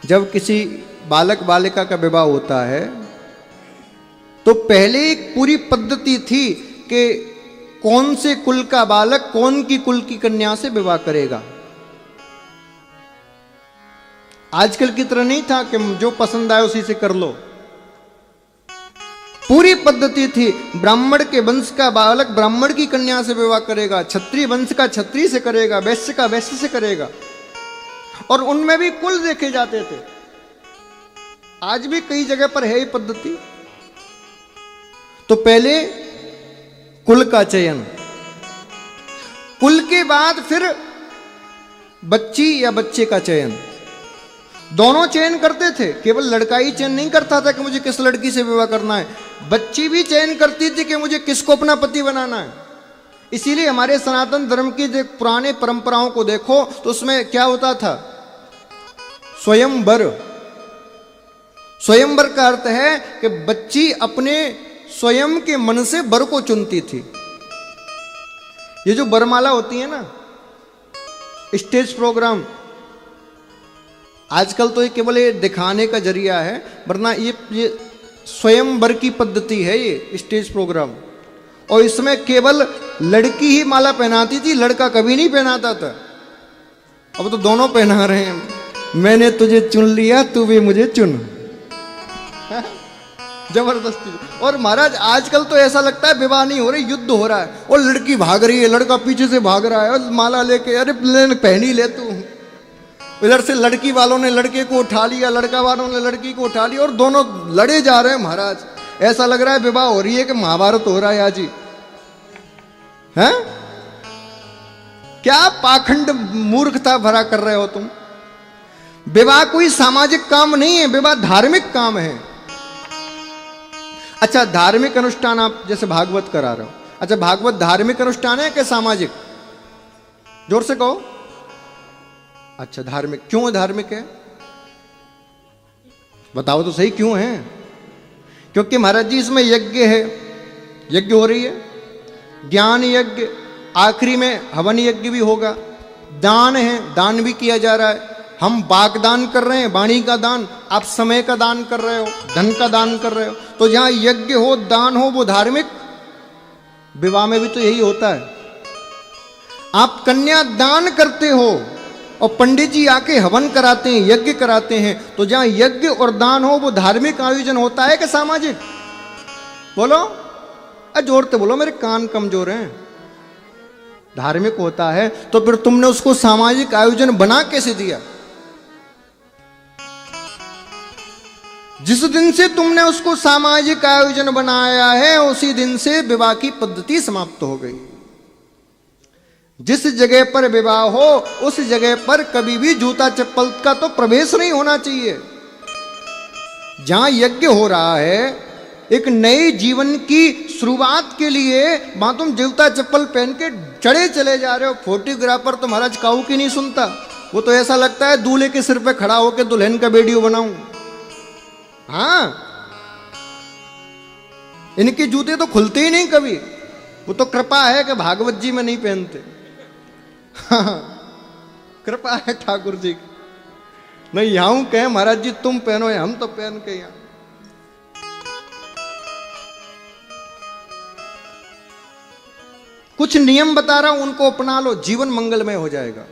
जब किसी बालक बालिका का विवाह होता है तो पहले एक पूरी पद्धति थी कि कौन से कुल का बालक कौन की कुल की कन्या से विवाह करेगा। आजकल की तरह नहीं था कि जो पसंद आए उसी से कर लो। पूरी पद्धति थी, ब्राह्मण के वंश का बालक ब्राह्मण की कन्या से विवाह करेगा, क्षत्रिय वंश का क्षत्रिय से करेगा, वैश्य का वैश्य से करेगा, और उनमें भी कुल देखे जाते थे। आज भी कई जगह पर है ये पद्धति। तो पहले कुल का चयन, कुल के बाद फिर बच्ची या बच्चे का चयन, दोनों चयन करते थे। केवल लड़का ही चयन नहीं करता था कि मुझे किस लड़की से विवाह करना है, बच्ची भी चयन करती थी कि मुझे किसको अपना पति बनाना है। इसीलिए हमारे सनातन धर्म की जो पुराने परंपराओं को देखो तो उसमें क्या होता था, स्वयंवर। स्वयंवर का अर्थ है कि बच्ची अपने स्वयं के मन से वर को चुनती थी। ये जो वरमाला होती है ना, स्टेज प्रोग्राम, आजकल तो ये केवल ये दिखाने का जरिया है, वरना ये स्वयंवर की पद्धति है ये स्टेज प्रोग्राम। और इसमें केवल लड़की ही माला पहनाती थी, लड़का कभी नहीं पहनाता था। अब तो दोनों पहना रहे हैं, मैंने तुझे चुन लिया तू भी मुझे चुन। जबरदस्ती। और महाराज आजकल तो ऐसा लगता है विवाह नहीं हो रही, युद्ध हो रहा है, और लड़की भाग रही है, लड़का पीछे से भाग रहा है और माला लेके, अरे पहन ही ले तू। इधर से लड़की वालों ने लड़के को उठा लिया, लड़का वालों ने लड़की को उठा लिया, और दोनों लड़े जा रहे हैं महाराज। ऐसा लग रहा है विवाह हो रही है कि महाभारत हो रहा है आज ही। हैं? क्या पाखंड मूर्खता भरा कर रहे हो तुम। विवाह कोई सामाजिक काम नहीं है, विवाह धार्मिक काम है। अच्छा, धार्मिक अनुष्ठान आप जैसे भागवत करा रहे हो, अच्छा भागवत धार्मिक अनुष्ठान है कि सामाजिक? जोर से कहो। अच्छा धार्मिक। क्यों धार्मिक है बताओ तो सही, क्यों है? क्योंकि महाराज जी इसमें यज्ञ है, यज्ञ हो रही है, ज्ञान यज्ञ, आखिरी में हवन यज्ञ भी होगा, दान है, दान भी किया जा रहा है। हम वागदान कर रहे हैं, वाणी का दान, आप समय का दान कर रहे हो, धन का दान कर रहे हो। तो जहां यज्ञ हो, दान हो, वो धार्मिक। विवाह में भी तो यही होता है। आप कन्या दान करते हो और पंडित जी आके हवन कराते हैं, यज्ञ कराते हैं। तो जहां यज्ञ और दान हो वो धार्मिक आयोजन होता है कि सामाजिक? बोलो, जोरते बोलो, मेरे कान कमजोर हैं। धार्मिक होता है। तो फिर तुमने उसको सामाजिक आयोजन बना कैसे दिया? जिस दिन से तुमने उसको सामाजिक आयोजन बनाया है उसी दिन से विवाह की पद्धति समाप्त हो गई। जिस जगह पर विवाह हो उस जगह पर कभी भी जूता चप्पल का तो प्रवेश नहीं होना चाहिए। जहां यज्ञ हो रहा है, एक नए जीवन की शुरुआत के लिए, वहां तुम जूता चप्पल पहन के चढ़े चले जा रहे हो। फोटोग्राफर तो महाराज काऊ की नहीं सुनता, वो तो ऐसा लगता है दूल्हे के सिर पे खड़ा होकर दुल्हन का वीडियो बनाऊं। हाँ, इनके जूते तो खुलते ही नहीं कभी। वो तो कृपा है कि भागवत जी में नहीं पहनते। हाँ, कृपा है ठाकुर जी की। नहीं यहां कहे महाराज जी तुम पहनो, हम तो पहन के यहां। कुछ नियम बता रहा हूं, उनको अपना लो, जीवन मंगलमय हो जाएगा।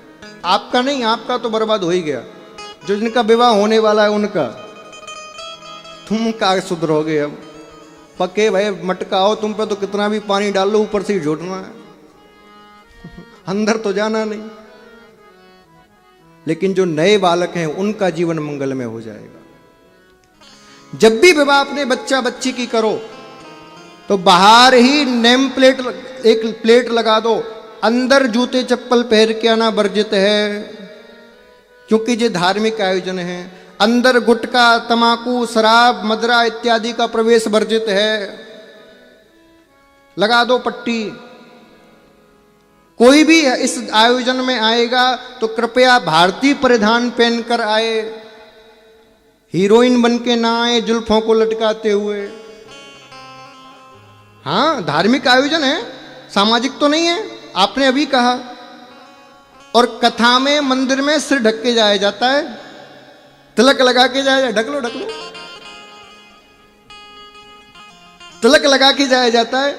आपका नहीं, आपका तो बर्बाद हो ही गया। जो जिनका विवाह होने वाला है उनका, तुम क्या सुधरोगे? अब पक्के भाई मटकाओ, तुम पे तो कितना भी पानी डाल लो ऊपर से ही झोटना है, अंदर तो जाना नहीं। लेकिन जो नए बालक हैं उनका जीवन मंगलमय हो जाएगा। जब भी विवाह अपने बच्चा बच्ची की करो तो बाहर ही नेम प्लेट, एक प्लेट लगा दो, अंदर जूते चप्पल पहन के आना वर्जित है, क्योंकि ये धार्मिक आयोजन है। अंदर गुटखा, तमाकू, शराब, मदरा इत्यादि का प्रवेश वर्जित है। लगा दो पट्टी। कोई भी इस आयोजन में आएगा तो कृपया भारतीय परिधान पहनकर आए, हीरोइन बन के ना आए जुल्फों को लटकाते हुए। हाँ, धार्मिक आयोजन है, सामाजिक तो नहीं है, आपने अभी कहा। और कथा में मंदिर में सिर ढक के जाया जाता है, तिलक लगा के जाया, ढक लो ढक लो, तिलक लगा के जाया जाता है।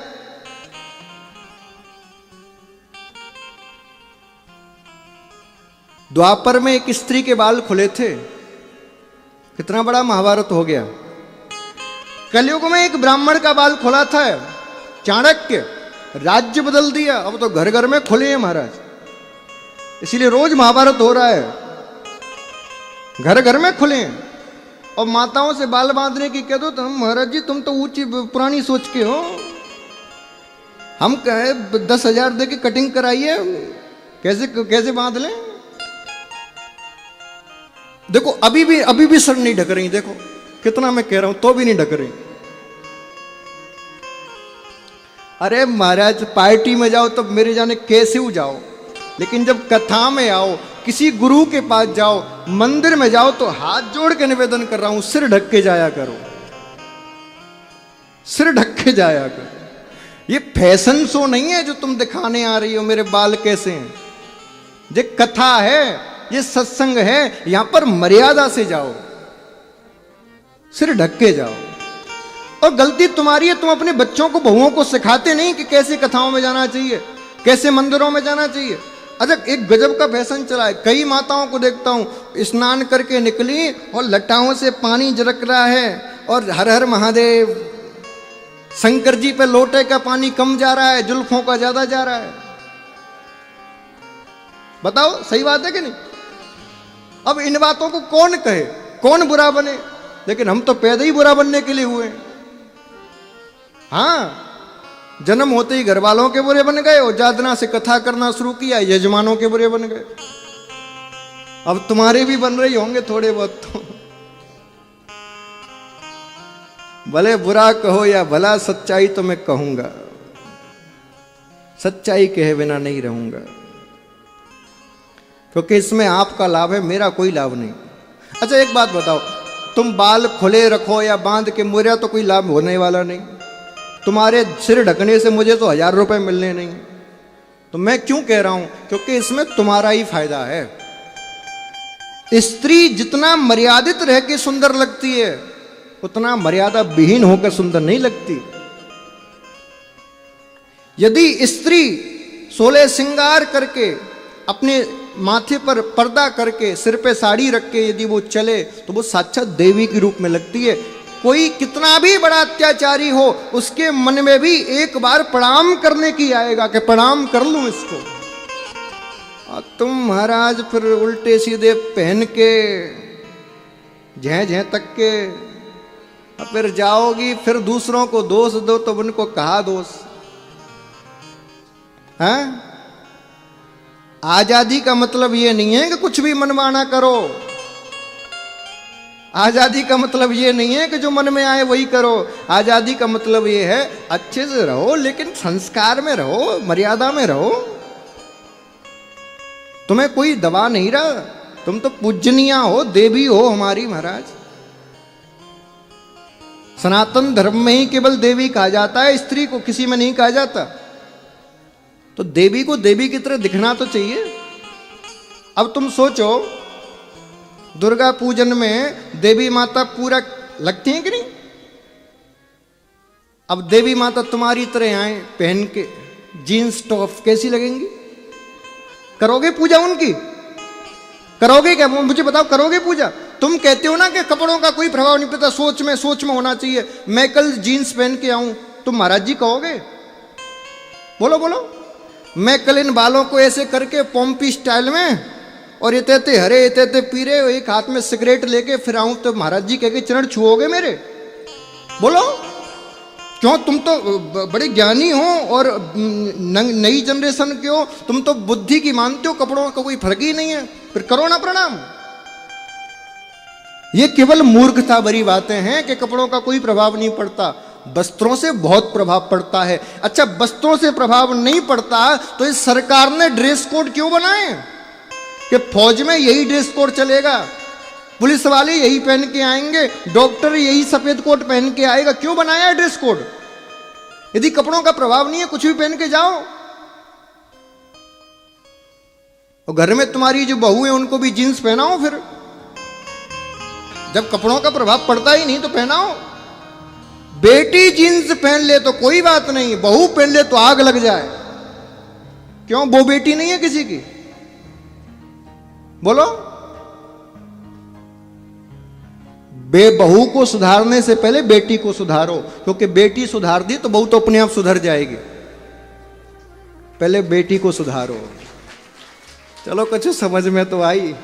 द्वापर में एक स्त्री के बाल खुले थे, कितना बड़ा महाभारत हो गया। कलयुग में एक ब्राह्मण का बाल खुला था, चाणक्य राज्य बदल दिया, अब तो घर घर में खुले हैं महाराज, इसीलिए रोज महाभारत हो रहा है, घर घर में खुले हैं। और माताओं से बाल बांधने की कह दो तो हम, महाराज जी तुम तो ऊंची पुरानी सोच के हो, हम कहे 10,000 दे के कटिंग कराइए, कैसे कैसे बांध लें। देखो अभी भी सर नहीं ढक रही, देखो कितना मैं कह रहा हूं तो भी नहीं ढक रही। अरे महाराज पार्टी में जाओ तो मेरे जाने कैसे हो जाओ, लेकिन जब कथा में आओ, किसी गुरु के पास जाओ, मंदिर में जाओ तो हाथ जोड़ के निवेदन कर रहा हूं, सिर ढक के जाया करो, सिर ढक के जाया करो। ये फैशन शो नहीं है जो तुम दिखाने आ रही हो मेरे बाल कैसे हैं, ये कथा है, ये सत्संग है, यहां पर मर्यादा से जाओ, सिर ढक के जाओ। और गलती तुम्हारी है, तुम अपने बच्चों को, बहुओं को सिखाते नहीं कि कैसे कथाओं में जाना चाहिए, कैसे मंदिरों में जाना चाहिए। अच्छा एक गजब का फैशन चला है, कई माताओं को देखता हूं स्नान करके निकली और लटाओं से पानी झरक रहा है और हर हर महादेव, शंकर जी पे लोटे का पानी कम जा रहा है, जुल्फों का ज्यादा जा रहा है। बताओ सही बात है कि नहीं? अब इन बातों को कौन कहे, कौन बुरा बने, लेकिन हम तो पैदा ही बुरा बनने के लिए हुए हैं। हाँ, जन्म होते ही घर वालों के बुरे बन गए और जादना से कथा करना शुरू किया, यजमानों के बुरे बन गए। अब तुम्हारे भी बन रही होंगे थोड़े बहुत तो। भले बुरा कहो या भला, सच्चाई तो मैं कहूंगा, सच्चाई कहे बिना नहीं रहूंगा, क्योंकि इसमें आपका लाभ है, मेरा कोई लाभ नहीं। अच्छा एक बात बताओ, तुम बाल खुले रखो या बांध के, मेरा तो कोई लाभ होने वाला नहीं। तुम्हारे सिर ढकने से मुझे तो 1000 रुपए मिलने नहीं, तो मैं क्यों कह रहा हूं, क्योंकि इसमें तुम्हारा ही फायदा है। स्त्री जितना मर्यादित रह के सुंदर लगती है, उतना मर्यादा विहीन होकर सुंदर नहीं लगती। यदि स्त्री 16 श्रृंगार करके, अपने माथे पर पर्दा करके, सिर पे साड़ी रख के यदि वो चले, तो वो साक्षात देवी के रूप में लगती है। कोई कितना भी बड़ा अत्याचारी हो, उसके मन में भी एक बार प्रणाम करने की आएगा कि प्रणाम कर लूं इसको। और तुम महाराज फिर उल्टे सीधे पहन के झें तक के, और फिर जाओगी, फिर दूसरों को दोष दो तो उनको कहा दोष है। आजादी का मतलब ये नहीं है कि कुछ भी मनमाना करो, आजादी का मतलब ये नहीं है कि जो मन में आए वही करो। आजादी का मतलब ये है अच्छे से रहो, लेकिन संस्कार में रहो, मर्यादा में रहो। तुम्हें कोई दबा नहीं रहा, तुम तो पूजनीय हो, देवी हो हमारी महाराज। सनातन धर्म में ही केवल देवी कहा जाता है, स्त्री को किसी में नहीं कहा जाता। तो देवी को देवी की तरह दिखना तो चाहिए। अब तुम सोचो, दुर्गा पूजन में देवी माता पूरा लगती हैं कि नहीं? अब देवी माता तुम्हारी तरह आए पहन के जीन्स टॉप, कैसी लगेंगी? करोगे पूजा उनकी? करोगे क्या? मुझे बताओ, करोगे पूजा? तुम कहते हो ना कि कपड़ों का कोई प्रभाव नहीं पड़ता, सोच में होना चाहिए। मैं कल जीन्स पहन के आऊं, तुम महाराज जी कहोगे? बोलो बोलो। मैं कल इन बालों को ऐसे करके पोम्पी स्टाइल में, और इतने हरे इतने पीरे, एक हाथ में सिगरेट लेके फिर आऊं, तो महाराज जी कह के चरण छुओगे मेरे? बोलो। क्यों? तुम तो बड़े ज्ञानी हो और नई जनरेशन के हो, तुम तो बुद्धि की मानते हो, कपड़ों का कोई फर्क ही नहीं है, फिर करो ना प्रणाम। ये केवल मूर्खता भरी बातें हैं कि कपड़ों का कोई प्रभाव नहीं पड़ता। वस्त्रों से बहुत प्रभाव पड़ता है। अच्छा, वस्त्रों से प्रभाव नहीं पड़ता तो इस सरकार ने ड्रेस कोड क्यों बनाए कि फौज में यही ड्रेस कोड चलेगा, पुलिस वाले यही पहन के आएंगे, डॉक्टर यही सफेद कोट पहन के आएगा? क्यों बनाया है ड्रेस कोड? यदि कपड़ों का प्रभाव नहीं है, कुछ भी पहन के जाओ। और घर में तुम्हारी जो बहू है उनको भी जीन्स पहनाओ फिर। जब कपड़ों का प्रभाव पड़ता ही नहीं तो पहनाओ। बेटी जींस पहन ले तो कोई बात नहीं, बहू पहन ले तो आग लग जाए। क्यों, वो बेटी नहीं है किसी की? बोलो। बहू को सुधारने से पहले बेटी को सुधारो, क्योंकि बेटी सुधार दी तो बहू तो अपने आप सुधर जाएगी। पहले बेटी को सुधारो। चलो कुछ समझ में तो आई।